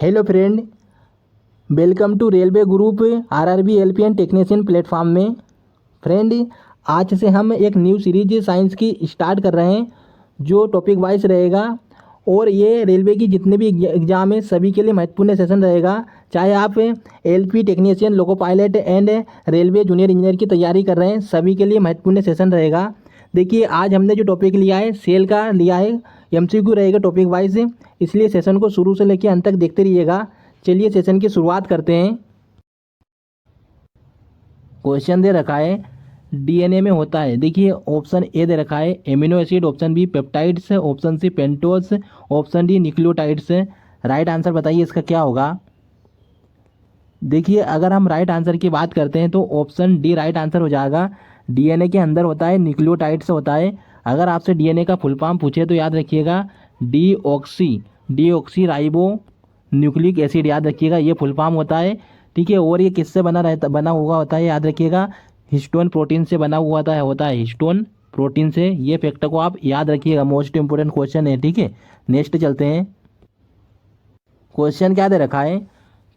Hello friend, welcome to railway group RRB LP and technician platform में। Friend, आज से हम एक न्यू सीरीज साइंस की स्टार्ट कर रहे हैं जो टॉपिक वाइज रहेगा। और ये रेलवे की जितने भी एग्जाम है सभी के लिए महत्वपूर्ण सेशन रहेगा। चाहे आप LP technician, loco pilot and railway junior engineer की तैयारी कर रहे हैं, सभी के लिए महत्वपूर्ण सेशन रहेगा। देखिए, आज हमने जो टॉपिक लिया है सेल का लिया है, एमसीक्यू रहेगा टॉपिक वाइज, इसलिए सेशन को शुरू से लेकर अंत तक देखते रहिएगा। चलिए सेशन की शुरुआत करते हैं। क्वेश्चन दे रखा है डीएनए में होता है। देखिए, ऑप्शन ए दे रखा है amino acid, option B peptides, option C pentose, option D nucleotides. Right answer बताइए इसका क्या होगा। देखिए, अगर हम राइट आंसर की बात करते हैं तो ऑप्शन डी राइट आंसर हो जाएगा। डीएनए के अंदर होता है, न्यूक्लियोटाइड्स होता है। अगर आपसे डीएनए का फुल फॉर्म पूछे तो याद रखिएगा डीऑक्सी राइबो न्यूक्लिक एसिड, याद रखिएगा ये फुल फॉर्म होता है। ठीक है, और ये किससे बना हुआ होता है, याद रखिएगा हिस्टोन प्रोटीन से बना हुआ होता है हिस्टोन प्रोटीन से। ये फैक्टर को आप याद रखिएगा, मोस्ट इंपोर्टेंट क्वेश्चन है। ठीक है, नेक्स्ट चलते हैं। क्वेश्चन क्या दे रखा है,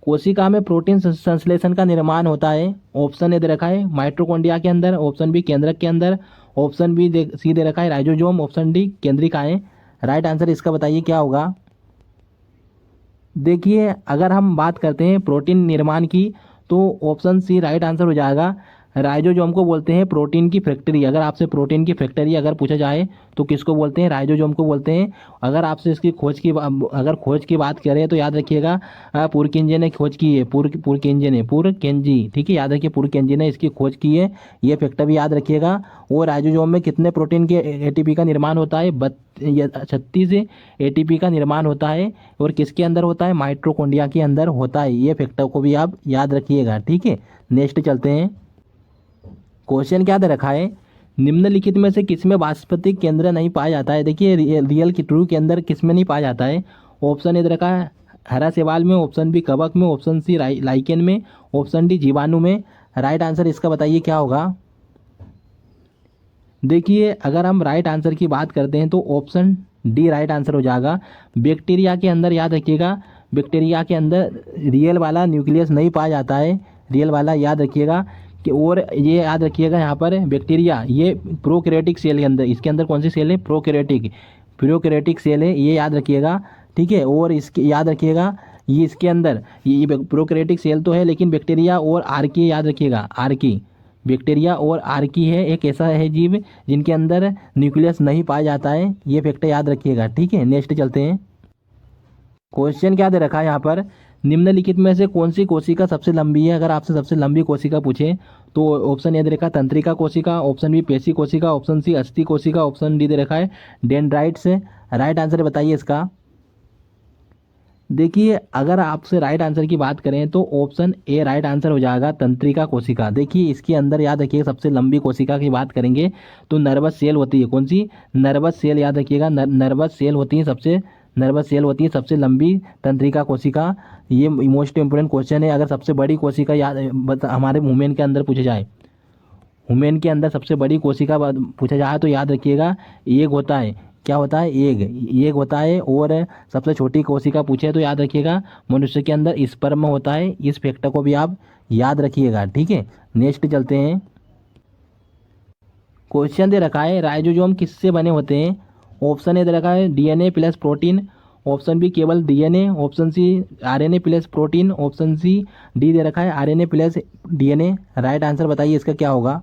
कोशिका में प्रोटीन संश्लेषण का निर्माण होता है। ऑप्शन ए दे रखा है माइटोकॉन्ड्रिया के अंदर, ऑप्शन बी केंद्रक के अंदर, ऑप्शन बी सी दे रखा है राइजोजोम, ऑप्शन डी केंद्रिकाएं। राइट आंसर इसका बताइए क्या होगा। देखिए, अगर हम बात करते हैं प्रोटीन निर्माण की तो ऑप्शन सी राइट आंसर हो जाएगा। राइजोजोम को बोलते हैं प्रोटीन की फैक्ट्री। अगर आपसे प्रोटीन की फैक्ट्री अगर पूछा जाए तो किसको बोलते हैं, राइजोजोम को बोलते हैं। अगर आपसे इसकी खोज की बात करें तो याद रखिएगा पुरकिंजे ने खोज की है, पुरकेंजी। ठीक है, याद रखिए पुरकेंजी ने इसकी खोज की है, ये फैक्टर भी याद रखिएगा। और राइजोजोम में कितने प्रोटीन के एटीपी का निर्माण होता है, 36 एटीपी का निर्माण होता है। और किसके अंदर होता है, माइटोकॉन्ड्रिया के अंदर होता है। ये फैक्टर को भी आप याद रखिएगा। ठीक है, नेक्स्ट चलते हैं। क्वेश्चन क्या दे रखा है, निम्नलिखित में से किसमें वाष्पतिक केंद्र नहीं पाया जाता है। देखिए, रियल की ट्रू के अंदर किसमें नहीं पाया जाता है। ऑप्शन ए दे रखा है हरा शैवाल में, ऑप्शन बी कवक में, ऑप्शन सी लाइकेन में, ऑप्शन डी जीवाणु में। राइट आंसर इसका बताइए क्या होगा। देखिए, अगर हम राइट आंसर की बात करते हैं तो ऑप्शन डी राइट आंसर हो जाएगा। बैक्टीरिया के अंदर याद रखिएगा, बैक्टीरिया के अंदर रियल वाला न्यूक्लियस नहीं पाया जाता है, रियल वाला याद रखिएगा कि। और ये याद रखिएगा यहाँ पर बैक्टीरिया ये प्रोकैरियोटिक सेल के अंदर, इसके अंदर कौन सी सेल है, प्रोकैरियोटिक सेल है, ये याद रखिएगा। ठीक है, और इसके याद रखिएगा ये इसके अंदर ये प्रोकैरियोटिक सेल तो है, लेकिन बैक्टीरिया और आर्की याद रखिएगा, आर्की बैक्टीरिया और आर्की है एक ऐसा है जीव जिनके अंदर न्यूक्लियस नहीं पाया जाता है, ये फैक्टर याद रखिएगा। ठीक है, नेक्स्ट चलते हैं। क्वेश्चन क्या दे रखा है यहाँ पर, निम्नलिखित में से कौन सी कोशिका सबसे लंबी है। अगर आपसे सबसे लंबी कोशिका पूछे तो ऑप्शन ए दे रखा है तंत्रिका कोशिका, ऑप्शन बी पेशी कोशिका, ऑप्शन सी अस्थि कोशिका, ऑप्शन डी दे रखा है डेंड्राइट्स। राइट आंसर बताइए इसका। देखिए, अगर आपसे राइट आंसर की बात करें तो ऑप्शन ए राइट आंसर हो जाएगा तंत्रिका कोशिका। देखिए, इसके अंदर याद रखिए सबसे लंबी कोशिका की बात करेंगे तो नर्वस सेल होती है, कौन सी, नर्वस सेल, याद रखिएगा नर्वस सेल होती है सबसे, नर्वस सेल होती है सबसे लंबी तंत्रिका कोशिका। ये मोस्ट इंपोर्टेंट क्वेश्चन है। अगर सबसे बड़ी कोशिका हमारे वुमेन के अंदर पूछे जाए, वुमेन के अंदर सबसे बड़ी कोशिका पूछा जाए तो याद रखिएगा एग होता है। क्या होता है, एग होता है। और सबसे छोटी कोशिका पूछे तो याद रखिएगा मनुष्य के अंदर स्पर्म होता है। इस फैक्टर को भी आप याद रखिएगा। ठीक है, नेक्स्ट चलते हैं। क्वेश्चन दे रखा है राइजोजोम किससे बने होते हैं। ऑप्शन ए दे रखा है DNA plus protein, option B केवल DNA, option C RNA plus protein, option C D दे रखा है RNA plus DNA. Right answer बताइए इसका क्या होगा।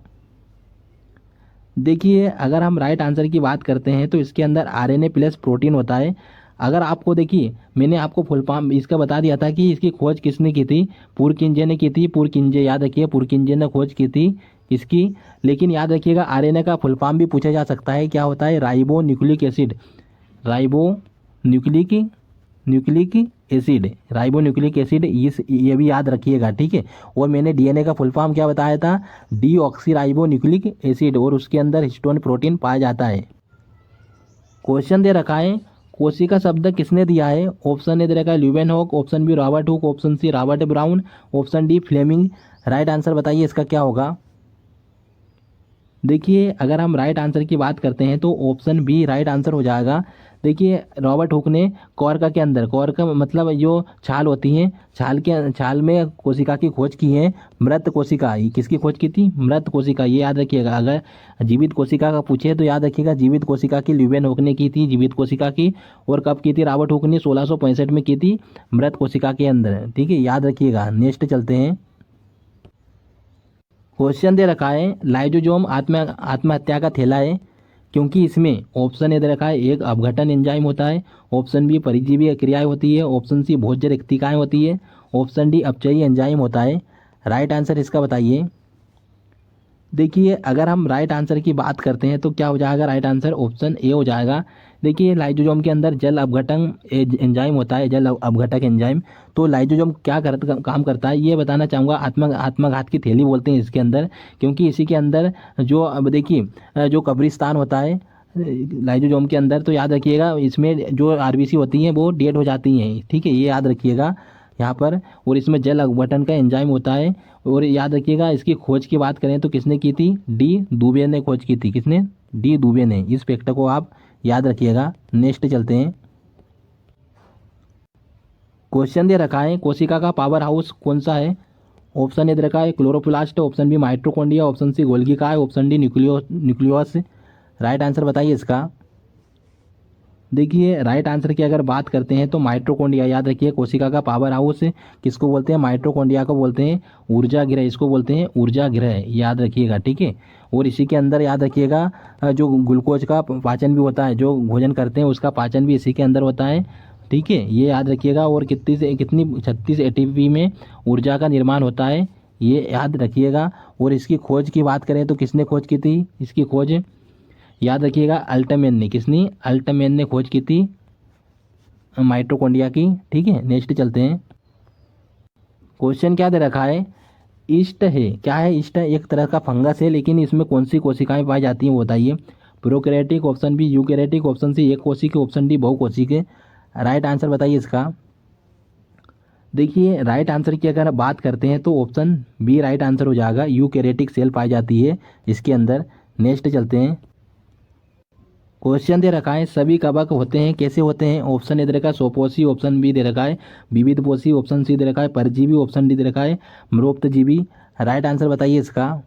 देखिए, अगर हम राइट आंसर की बात करते हैं तो इसके अंदर आरएनए प्लस प्रोटीन होता है। अगर आपको देखिए, मैंने आपको फुल फॉर्म इसका बता दिया था कि इसकी खोज किसने की थी, पुरकिंजे ने की थी, पुरकिंजे, याद रखिए पुरकिंजे ने खोज की थी इसकी। लेकिन याद रखिएगा आरएनए का फुल फॉर्म भी पूछा जा सकता है, क्या होता है, ribo nucleic acid, ribo nucleic nucleic acid, ribo nucleic acid, इस ये भी याद रखिएगा। ठीक है, और मैंने डीएनए का फुल फॉर्म क्या बताया था, डीऑक्सी न्यूक्लिक एसिड, और उसके अंदर हिस्टोन प्रोटीन पाया जाता है। क्वेश्चन दे रखा है कोशिका शब्द किसने दिया है। ऑप्शन ए दे रखा है Leeuwenhoek, option B Robert Hooke, option C Robert Brown, option D Fleming. Right answer बताइए इसका क्या होगा। देखिए अगर हम राइट आंसर की बात करते हैं तो ऑप्शन बी राइट आंसर हो जाएगा। देखिए रॉबर्ट हुक ने कॉर्का के अंदर, कॉर्का मतलब जो छाल होती है, छाल में कोशिका की खोज की है, मृत कोशिका। ये किसकी खोज की थी? मृत कोशिका। ये याद रखिएगा। अगर जीवित कोशिका का पूछे तो याद रखिएगा जीवित कोशिका की ल्यूवेन हुक ने की थी, जीवित कोशिका की। और कब की थी? रॉबर्ट हुक ने 1665 में की थी, मृत कोशिका के अंदर। ठीक है, याद रखिएगा। नेक्स्ट चलते हैं। क्वेश्चन दे रखा है लाइजोजोम आत्महत्या का थैला है क्योंकि इसमें ऑप्शन ए दे रखा है, एक अपघटन एंजाइम होता है, ऑप्शन बी परिजीवी क्रियाएं होती है, ऑप्शन सी भोज्य रिक्तिकाएं होती है, ऑप्शन डी अपचयी एंजाइम होता है। राइट आंसर इसका बताइए। देखिए अगर हम राइट आंसर की बात करते हैं तो क्या हो जाएगा? राइट आंसर ऑप्शन ए हो जाएगा। देखिए लाइजोजोम के अंदर जल अपघटन एंजाइम होता है, जल अपघटक एंजाइम। तो लाइजोजोम क्या काम करता है ये बताना चाहूँगा। आत्मघात की थैली बोलते हैं इसके अंदर, क्योंकि इसी के अंदर जो अब देखिए जो कब्रिस्तान होता है लाइजोजोम के अंदर, तो याद रखिएगा इसमें जो आरबीसी होती हैं वो डेड हो जाती हैं। ठीक है, ये याद रखिएगा यहाँ पर। और इसमें जल अपघटन का एंजाइम होता है। और याद रखिएगा इसकी खोज की बात करें तो किसने की थी? डी दुबे ने खोज की थी। किसने? डी दुबे ने। इस फैक्टर को आप याद रखिएगा। नेक्स्ट चलते हैं। क्वेश्चन दे रखा है कोशिका का पावर हाउस कौन सा है? ऑप्शन ए दे रखा है chloroplast, option B mitochondria, option C Golgi का है, option D nucleus. Right answer बताइए इसका। देखिए राइट आंसर की अगर बात करते हैं तो माइटोकॉन्ड्रिया। याद रखिए कोशिका का पावर हाउस किसको बोलते हैं? माइटोकॉन्ड्रिया को बोलते हैं। ऊर्जा गृह इसको बोलते हैं, ऊर्जा गृह। याद रखिएगा। ठीक है, और इसी के अंदर याद रखिएगा जो ग्लूकोज का पाचन भी होता है, जो भोजन करते हैं उसका पाचन भी इसी के अंदर होता है। ठीक है, ये याद रखिएगा। और कितनी से कितनी 36 एटीपी में ऊर्जा का निर्माण होता है, ये याद रखिएगा। और इसकी खोज की बात करें तो किसने खोज की थी? इसकी खोज याद रखिएगा अल्टमैन ने। किसने? अल्टमैन ने खोज की थी माइटोकॉन्ड्रिया की। ठीक है, नेक्स्ट चलते हैं। क्वेश्चन क्या दे रखा है? ईस्ट है। क्या है ईस्ट? एक तरह का फंगस है, लेकिन इसमें कौन सी कोशिकाएं पाई जाती हैं वो बताइए। Prokaryotic, option B eukaryotic, option C एक कोशिक, ऑप्शन डी बहुकोशिक। राइट आंसर बताइए इसका। देखिए राइट आंसर की अगर बात करते हैं तो ऑप्शन बी राइट आंसर हो जाएगा। यूकैरियोटिक सेल पाई जाती है इसके अंदर। नेक्स्ट चलते हैं। क्वेश्चन दे रखा है सभी कवक होते हैं, कैसे होते हैं? ऑप्शन ए दे रखा है स्वपोषी, ऑप्शन बी दे रखा है विविधपोषी, ऑप्शन सी दे रखा है परजीवी, ऑप्शन डी दे रखा है मृतजीवी। राइट आंसर बताइए इसका।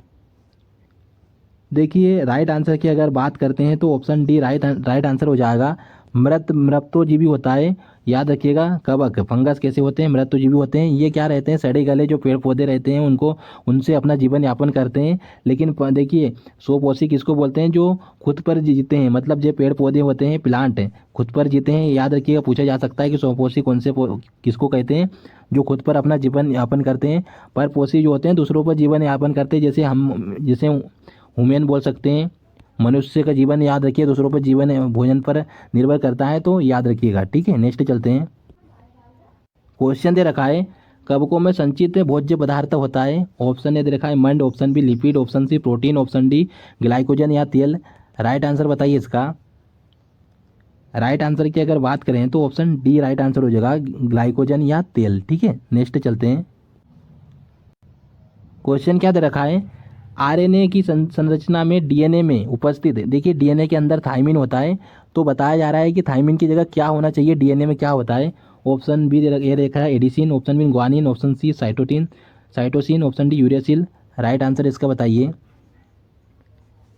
देखिए राइट आंसर की अगर बात करते हैं तो ऑप्शन डी राइट आंसर हो जाएगा। मृतोजीवी होता है। याद रखिएगा कवक फंगस कैसे होते हैं? मृतोजीवी होते हैं। ये क्या रहते हैं? सड़े गले जो पेड़ पौधे रहते हैं उनको, उनसे अपना जीवन यापन करते हैं। लेकिन देखिए स्वपोषी किसको बोलते हैं? जो खुद पर जीते हैं, मतलब जो पेड़ पौधे होते हैं, प्लांट खुद पर जीते हैं। याद रखिएगा पूछा जा सकता है कि स्वपोषी कौन से किसको कहते हैं? जो खुद पर अपना जीवन यापन करते हैं। परपोषी जो होते हैं दूसरों पर जीवन यापन करते हैं, जैसे ह्यूमन बोल सकते हैं। मनुष्य का जीवन याद रखिए दूसरों पर जीवन भोजन पर निर्भर करता है, तो याद रखिएगा। ठीक है, नेक्स्ट चलते हैं। क्वेश्चन दे रखा है कवकों में संचित भोज्य पदार्थ होता है। ऑप्शन ए दे रखा है मंड, option B lipid, option C protein, option D glycogen या तेल। राइट आंसर बताइए इसका। राइट आंसर की अगर बात करें तो ऑप्शन डी राइट आंसर हो जाएगा, ग्लाइकोजन या तेल। ठीक है, नेक्स्ट चलते हैं। क्वेश्चन क्या दे रखा है आरएनए की संरचना में डीएनए में उपस्थित है। देखिए डीएनए के अंदर थाइमिन होता है, तो बताया जा रहा है कि थाइमिन की जगह क्या होना चाहिए? डीएनए में क्या होता है? ऑप्शन बी ये देखा है adenine, option B guanine, option C cytosine, option D uracil. Right answer इसका बताइए।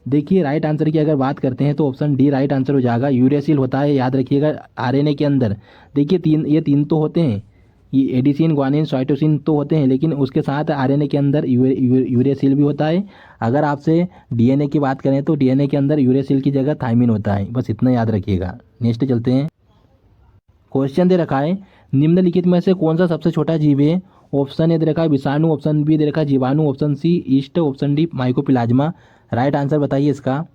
देखिए राइट आंसर की अगर बात करते हैं तो ऑप्शन डी राइट आंसर हो जाएगा, यूरेसिल होता है। याद रखिएगा आरएनए के अंदर देखिए ये तीन तो होते हैं, ये एडिसिन ग्वानिन साइटोसिन तो होते हैं, लेकिन उसके साथ आरएनए के अंदर यूरेसिल भी होता है। अगर आपसे डीएनए की बात करें तो डीएनए के अंदर यूरेसिल की जगह थाइमिन होता है। बस इतना याद रखिएगा। नेक्स्ट चलते हैं। क्वेश्चन दे रखा है निम्नलिखित में से कौन सा सबसे छोटा जीव है? ऑप्शन ए दे रखा है विषाणु, ऑप्शन बी दे रखा है जीवाणु, option C yeast, option D mycoplasma. Right answer बताइए इसका।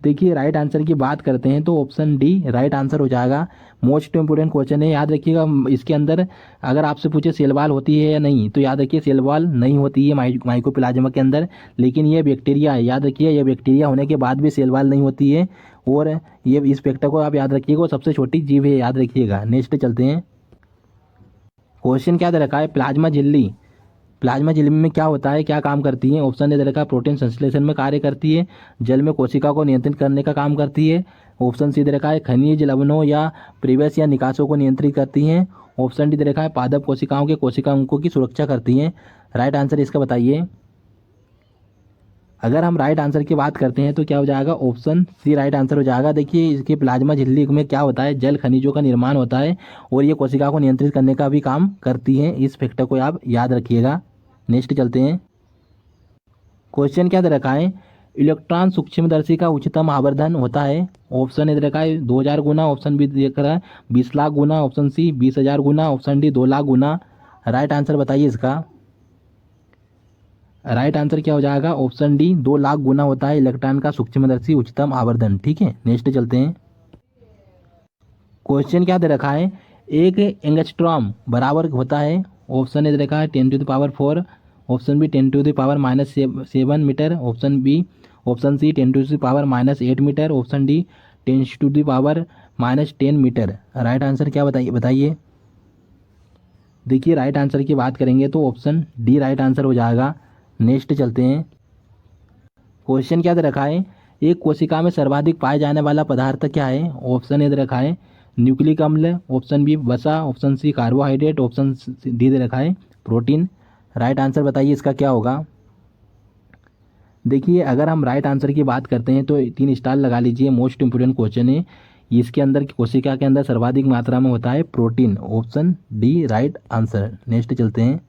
देखिए राइट आंसर की बात करते हैं तो ऑप्शन डी राइट आंसर हो जाएगा। मोस्ट इंपोर्टेंट क्वेश्चन है, याद रखिएगा। इसके अंदर अगर आपसे पूछे सेल वॉल होती है या नहीं, तो याद रखिए सेल वॉल नहीं होती है माइकोप्लाज्मा के अंदर, लेकिन ये बैक्टीरिया है। याद रखिए ये बैक्टीरिया होने के बाद भी सेल वॉल नहीं होती है। और ये इस फैक्टर को आप याद रखिएगा, सबसे छोटी जीव है, याद रखिएगा। नेक्स्ट चलते हैं। क्वेश्चन क्या दे रखा है प्लाज्मा झिल्ली प्लाज्मा झिल्ली में क्या होता है, क्या काम करती है? ऑप्शन ए दे रखा है प्रोटीन संश्लेषण में कार्य करती है, जल में कोशिका को नियंत्रित करने का काम करती है। ऑप्शन सी दे रखा है खनिज लवणों या प्रवेश या निकासों को नियंत्रित करती हैं। ऑप्शन डी दे रखा है पादप कोशिकाओं के कोशिका अंगों की सुरक्षा करती हैं। राइट आंसर इसका बताइए। अगर हम राइट आंसर की बात करते हैं तो क्या हो जाएगा? ऑप्शन सी राइट आंसर हो जाएगा। देखिए इसकी प्लाज्मा झिल्ली में क्या होता है, जल खनिजों का निर्माण होता है और ये कोशिका को नियंत्रित करने का भी काम करती है। इस फैक्टर को आप याद रखिएगा। नेक्स्ट चलते हैं। क्वेश्चन क्या दे रखा है? इलेक्ट्रॉन सूक्ष्मदर्शी का उच्चतम आवर्धन होता है। ऑप्शन ए दे रखा है 2000 गुना, ऑप्शन बी देख रहा है 20 लाख गुना, ऑप्शन सी 20,000 गुना, ऑप्शन डी 2 लाख गुना। राइट आंसर बताइए इसका। राइट आंसर क्या हो जाएगा? ऑप्शन डी 2 लाख गुना होता है इलेक्ट्रॉन का सूक्ष्मदर्शी उच्चतम आवर्धन। ठीक है, नेक्स्ट चलते हैं। क्वेश्चन क्या दे रखा है? एक एंगस्ट्रॉम बराबर होता है। ऑप्शन ए दे रखा है 10⁴, option B 10⁻⁷ metre, option C 10⁻⁻8 metre, option D 10⁻⁻10 metre. Right answer क्या बताइए। देखिए राइट आंसर की बात करेंगे तो ऑप्शन डी राइट आंसर हो जाएगा। नेक्स्ट चलते हैं। क्वेश्चन क्या दे रखा है? एक कोशिका में सर्वाधिक पाए जाने वाला पदार्थ क्या है? ऑप्शन ए दे रखा है न्यूक्लिक अम्ल, ऑप्शन बी वसा, option C carbohydrate, option D दे रखा है प्रोटीन। राइट आंसर बताइए इसका क्या होगा। देखिए अगर हम राइट आंसर की बात करते हैं तो 3 स्टार लगा लीजिए। मोस्ट इंपोर्टेंट क्वेश्चन है। इसके अंदर कोशिका के अंदर सर्वाधिक मात्रा में होता है protein. Option D right answer. Next चलते हैं।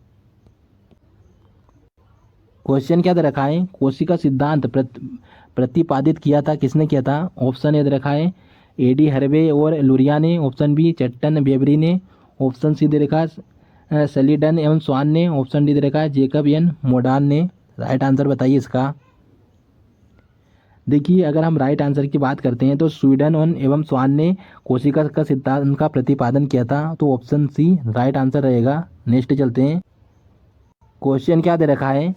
क्वेश्चन क्या दे रखा है? कोशिका सिद्धांत प्रतिपादित किया था, किसने किया था? ऑप्शन ए दे रखा है एडी हर्वे और लुरिया ने, ऑप्शन बी चट्टन बेबरी ने, ऑप्शन सी दे रखा है सलीडन एवं स्वान ने, ऑप्शन डी दे रखा है जेकब एन मोडान ने। राइट आंसर बताइए इसका। देखिए अगर हम राइट आंसर की बात करते हैं तो स्वीडन एवं स्वान ने कोशिका का सिद्धांत का प्रतिपादन किया था, तो ऑप्शन सी राइट आंसर रहेगा। नेक्स्ट चलते हैं। क्वेश्चन क्या दे रखा है?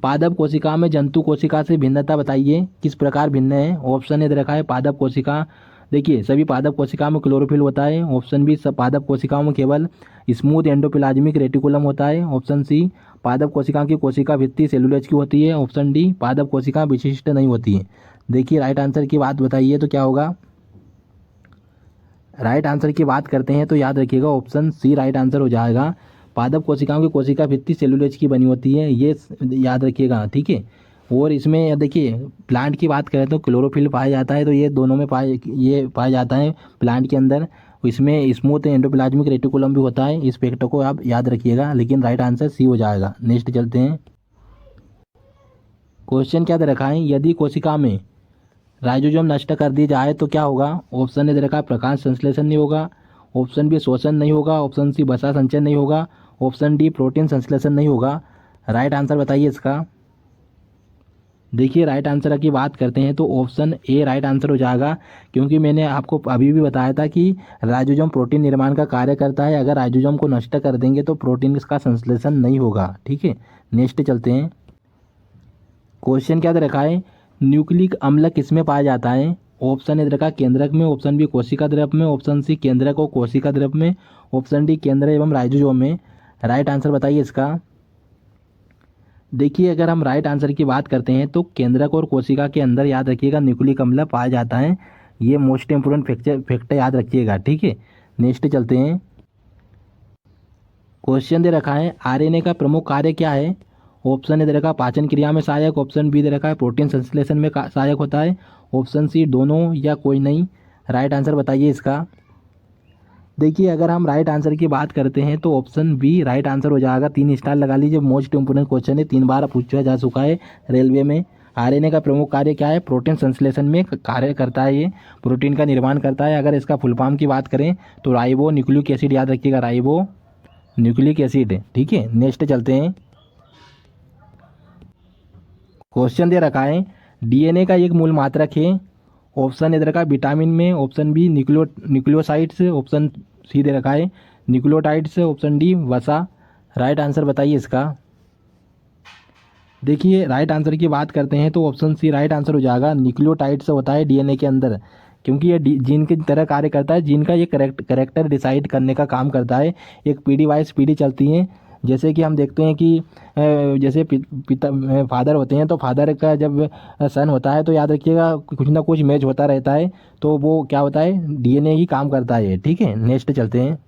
पादप कोशिका में जंतु कोशिका से भिन्नता बताइए, किस प्रकार भिन्न है? ऑप्शन ए दे रखा है पादप कोशिका, देखिए सभी पादप कोशिकाओं में क्लोरोफिल होता है, ऑप्शन बी सब पादप कोशिकाओं में केवल स्मूथ एंडोप्लाज्मिक रेटिकुलम होता है, ऑप्शन सी पादप कोशिकाओं की कोशिका भित्ति सेलुलोज की होती है, ऑप्शन डी पादप कोशिका विशिष्ट नहीं होती है। देखिए राइट आंसर की बात बताइए तो क्या होगा। राइट आंसर की बात करते हैं तो याद रखिएगा ऑप्शन सी राइट आंसर हो जाएगा। पादप कोशिकाओं की कोशिका भित्ति सेलुलोज की बनी होती है, ये याद रखिएगा। ठीक है, और इसमें देखिए प्लांट की बात करें तो क्लोरोफिल पाया जाता है, तो ये दोनों में पाया जाता है प्लांट के अंदर। इसमें स्मूथ एंडोप्लाज्मिक रेटिकुलम भी होता है, इस फैक्टर को आप याद रखिएगा, लेकिन राइट आंसर सी हो जाएगा। नेक्स्ट चलते हैं। क्वेश्चन क्या दे रखा है? यदि कोशिका में राइजोसोम नष्ट कर दी जाए तो क्या होगा? ऑप्शन ए दे रखा है प्रकाश संश्लेषण नहीं होगा, ऑप्शन बी शोषण नहीं होगा, ऑप्शन सी वसा संचयन नहीं होगा, ऑप्शन डी प्रोटीन संश्लेषण नहीं होगा। राइट आंसर बताइए इसका। देखिए राइट आंसर की बात करते हैं तो ऑप्शन ए राइट आंसर हो जाएगा, क्योंकि मैंने आपको अभी भी बताया था कि राइजोसोम प्रोटीन निर्माण का कार्य करता है। अगर राइजोसोम को नष्ट कर देंगे तो प्रोटीन का संश्लेषण नहीं होगा। ठीक है, नेक्स्ट चलते हैं। क्वेश्चन क्या दे रखा है? न्यूक्लिक अम्ल किस में पाया जाता है? ऑप्शन ए दे रखा केंद्रक में, ऑप्शन बी कोशिका द्रव में, ऑप्शन सी केंद्रक और कोशिका द्रव में, ऑप्शन डी केंद्र एवं राइजोसोम में। राइट आंसर बताइए इसका। देखिए अगर हम राइट आंसर की बात करते हैं तो केंद्रक और कोशिका के अंदर याद रखिएगा न्यूक्लिक अम्ल पाया जाता है, ये मोस्ट इंपोर्टेंट फैक्टर याद रखिएगा। ठीक है, नेक्स्ट चलते हैं। क्वेश्चन दे रखा है आरएनए का प्रमुख कार्य क्या है? ऑप्शन ए दे रखा पाचन क्रिया में सहायक, ऑप्शन बी दे रखा है प्रोटीन संश्लेषण में सहायक होता है, ऑप्शन सी दोनों या कोई नहीं। राइट आंसर बताइए इसका। देखिए अगर हम राइट आंसर की बात करते हैं तो ऑप्शन बी राइट आंसर हो जाएगा। 3 स्टार लगा लीजिए, मोस्ट इंपोर्टेंट क्वेश्चन है, 3 बार पूछा जा चुका है रेलवे में। आरएनए का प्रमुख कार्य क्या है? प्रोटीन संश्लेषण में कार्य करता है, ये प्रोटीन का निर्माण करता है। अगर इसका फुल फॉर्म की बात करें तो राइबो न्यूक्लिक एसिड याद रखिएगा, राइबो न्यूक्लिक एसिड। ठीक है, नेक्स्ट चलते हैं। क्वेश्चन दे रखा है डीएनए का एक मूल मात्रक है। ऑप्शन ए दे रखा है विटामिन में, option B nucleosides, option C दे रखा है न्यूक्लियोटाइड्स, ऑप्शन डी वसा। राइट आंसर बताइए इसका। देखिए राइट आंसर की बात करते हैं तो ऑप्शन सी राइट आंसर हो जाएगा। न्यूक्लियोटाइड्स होता है डीएनए के अंदर, क्योंकि ये जीन की तरह कार्य करता है। जीन का ये करेक्टर डिसाइड करने का काम करता है। एक पीढ़ी वाइज पीढ़ी चलती है, जैसे कि हम देखते हैं कि जैसे पिता फादर होते हैं, तो फादर का जब सन होता है तो याद रखिएगा कुछ ना कुछ मैच होता रहता है, तो वो क्या होता है, डीएनए ही काम करता है। ठीक है, नेक्स्ट चलते हैं।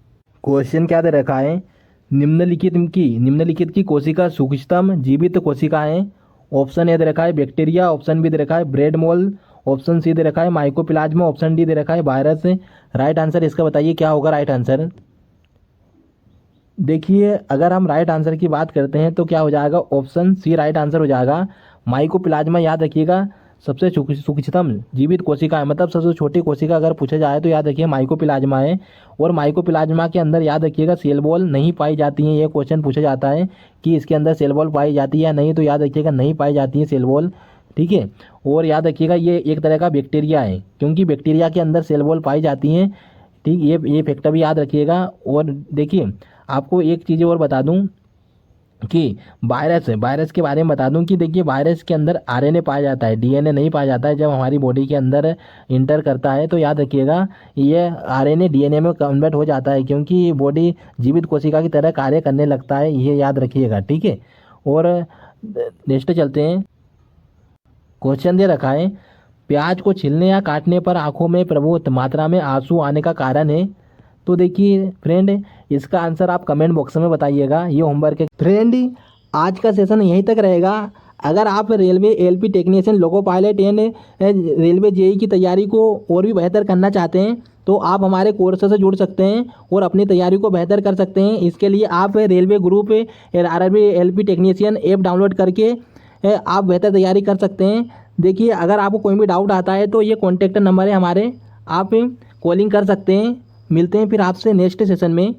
क्वेश्चन क्या दे रखा है, निम्नलिखित की कोशिका सूक्ष्मतम जीवित कोशिका है। ऑप्शन ए दे रखा है बैक्टीरिया, ऑप्शन बी दे रखा है ब्रेड मोल, ऑप्शन सी दे रखा है माइकोप्लाज्मा, ऑप्शन डी दे रखा है वायरस। राइट आंसर इसका बताइए क्या होगा राइट आंसर। देखिए अगर हम राइट आंसर की बात करते हैं तो क्या हो जाएगा, ऑप्शन सी राइट आंसर हो जाएगा। माइकोप्लाज्मा याद रखिएगा सबसे सूक्ष्मतम जीवित कोशिका है, मतलब सबसे छोटी कोशिका अगर पूछा जाए तो याद रखिए माइकोप्लाज्मा है। और माइकोप्लाज्मा के अंदर याद रखिएगा सेल वॉल नहीं पाई जाती है। ये क्वेश्चन पूछा जाता है कि इसके अंदर सेल वॉल पाई जाती है या नहीं, तो याद रखिएगा नहीं पाई जाती है सेल वॉल। ठीक है, और याद रखिएगा ये एक तरह का बैक्टीरिया है, क्योंकि बैक्टीरिया के अंदर सेल वॉल पाई जाती हैं। ठीक, ये फैक्टर भी याद रखिएगा। और देखिए आपको एक चीज़ और बता दूं कि वायरस के बारे में बता दूं कि देखिए वायरस के अंदर आरएनए पाया जाता है, डीएनए नहीं पाया जाता है। जब हमारी बॉडी के अंदर इंटर करता है तो याद रखिएगा ये आरएनए डीएनए में कन्वर्ट हो जाता है, क्योंकि बॉडी जीवित कोशिका की तरह कार्य करने लगता है, ये याद रखिएगा। ठीक है, और नेक्स्ट चलते हैं। क्वेश्चन दे रखा है प्याज को छीलने या काटने पर आंखों में प्रभुत मात्रा में आंसू आने का कारण है। तो देखिए फ्रेंड इसका आंसर आप कमेंट बॉक्स में बताइएगा, ये होमवर्क है। फ्रेंड आज का सेशन यहीं तक रहेगा। अगर आप railway LP technician, loco pilot and railway JE की तैयारी को और भी बेहतर करना चाहते हैं तो आप हमारे कोर्स से जुड़ सकते हैं और अपनी तैयारी को बेहतर कर सकते हैं। इसके लिए आप railway group RRB LP technician app download करके आप बेहतर तैयारी कर सकते हैं। देखिए अगर आपको कोई भी डाउट आता है तो ये कॉन्टैक्ट नंबर है हमारे, आप कॉलिंग कर सकते हैं। मिलते हैं फिर आपसे नेक्स्ट सेशन में।